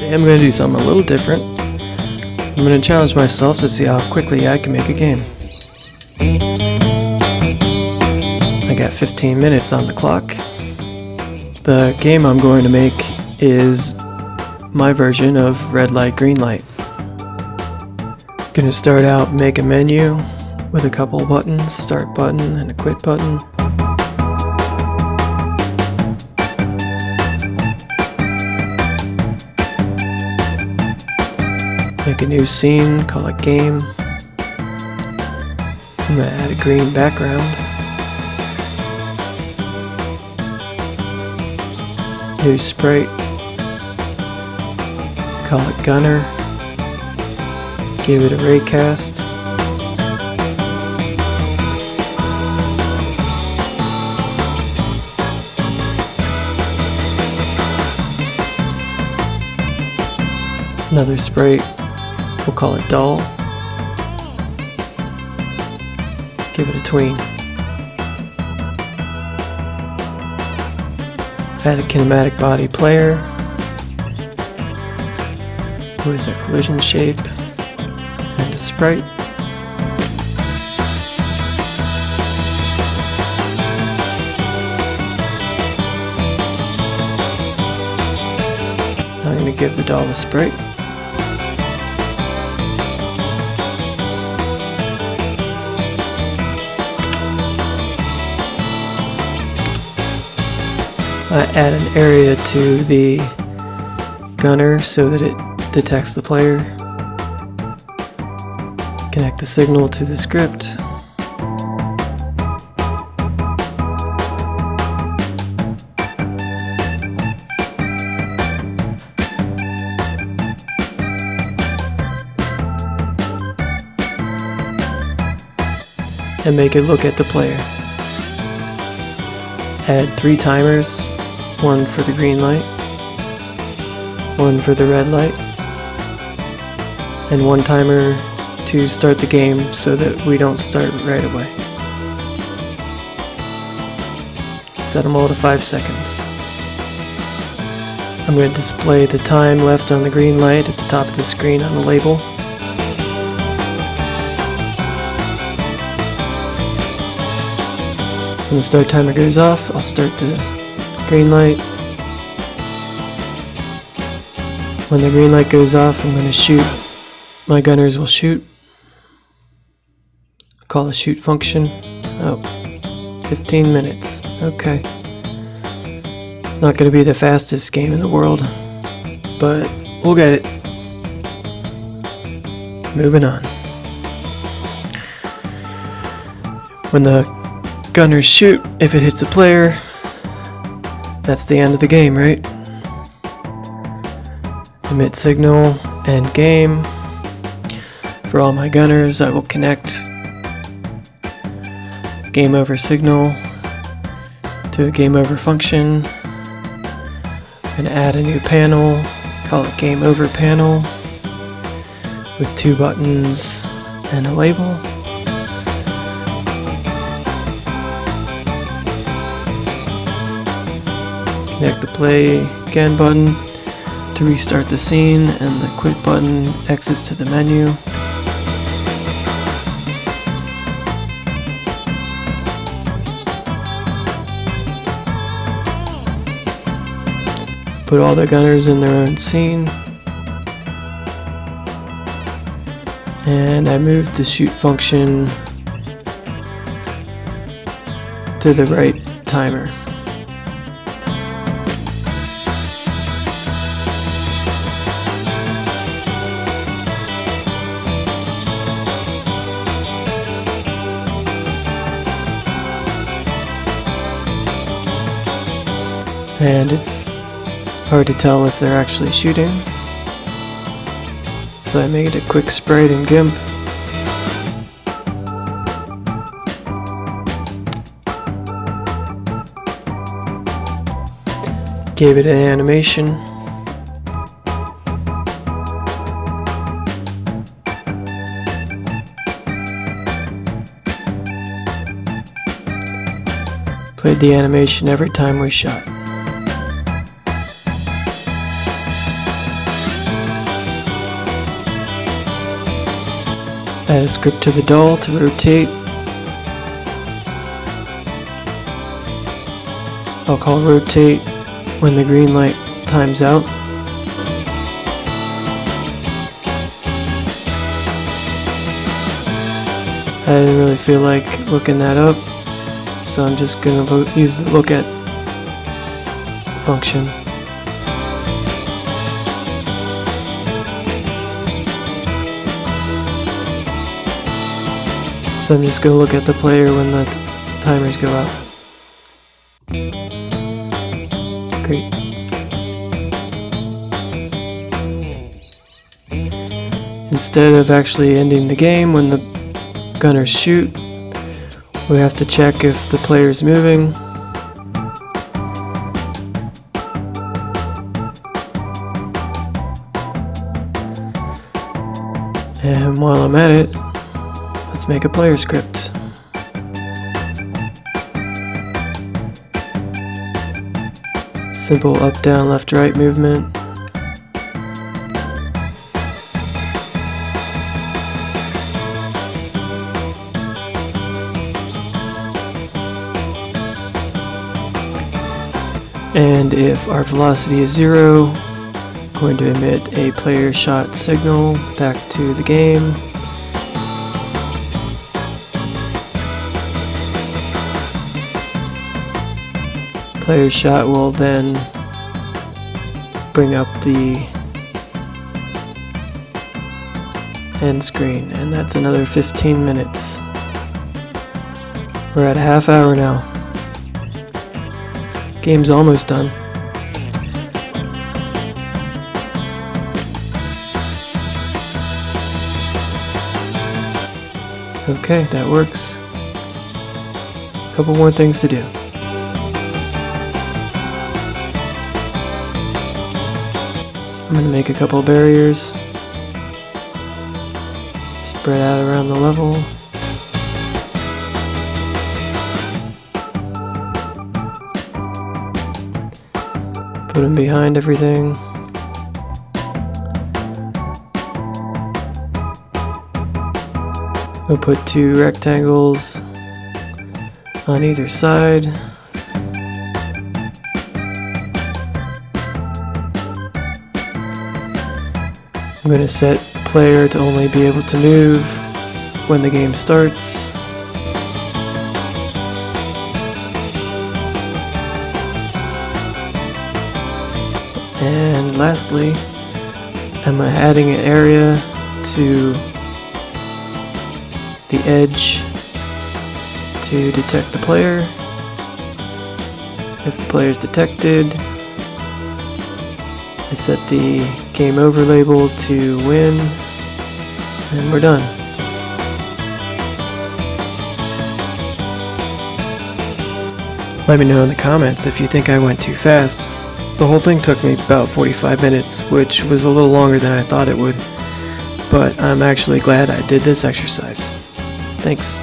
Today I'm going to do something a little different. I'm going to challenge myself to see how quickly I can make a game. I got 15 minutes on the clock. The game I'm going to make is my version of red light, green light. I'm going to start out, make a menu with a couple buttons, start button and a quit button. Make a new scene, call it game. I'm going to add a green background. New sprite. Call it Gunner. Give it a raycast. Another sprite. We'll call it dull. Give it a tween. Add a kinematic body player with a collision shape and a sprite. I'm going to give the doll a sprite. I add an area to the gunner so that it detects the player. Connect the signal to the script. And make it look at the player. Add 3 timers. 1 for the green light, 1 for the red light, and 1 timer to start the game so that we don't start right away. Set them all to 5 seconds. I'm going to display the time left on the green light at the top of the screen on the label. When the start timer goes off, I'll start the green light. When the green light goes off, I'm going to shoot. My gunners will shoot. Call the shoot function. Oh, 15 minutes. Okay. It's not going to be the fastest game in the world, but we'll get it. Moving on. When the gunners shoot, if it hits a player, that's the end of the game, right? Emit signal, end game. For all my gunners, I will connect game over signal to a game over function and add a new panel, call it game over panel with 2 buttons and a label. Connect the play again button to restart the scene, and the quit button exits to the menu. Put all the gunners in their own scene. And I moved the shoot function to the right timer. And it's hard to tell if they're actually shooting, so I made a quick sprite in GIMP. Gave it an animation. Played the animation every time we shot. Add a script to the doll to rotate. I'll call rotate when the green light times out. I didn't really feel like looking that up, so I'm just going to use the look at function. So I'm just going to look at the player when the timers go out. Great. Instead of actually ending the game when the gunners shoot, we have to check if the player is moving. And while I'm at it, let's make a player script. Simple up, down, left, right movement. And if our velocity is 0, I'm going to emit a player shot signal back to the game. Player shot will then bring up the end screen, and that's another 15 minutes. We're at a half hour now. Game's almost done. Okay, that works. A couple more things to do. I'm going to make a couple barriers. Spread out around the level. Put them behind everything. We'll put 2 rectangles on either side. I'm going to set player to only be able to move when the game starts. And lastly, I'm adding an area to the edge to detect the player. If the player is detected, I set the game over label to win, and we're done. Let me know in the comments if you think I went too fast. The whole thing took me about 45 minutes, which was a little longer than I thought it would, but I'm actually glad I did this exercise. Thanks.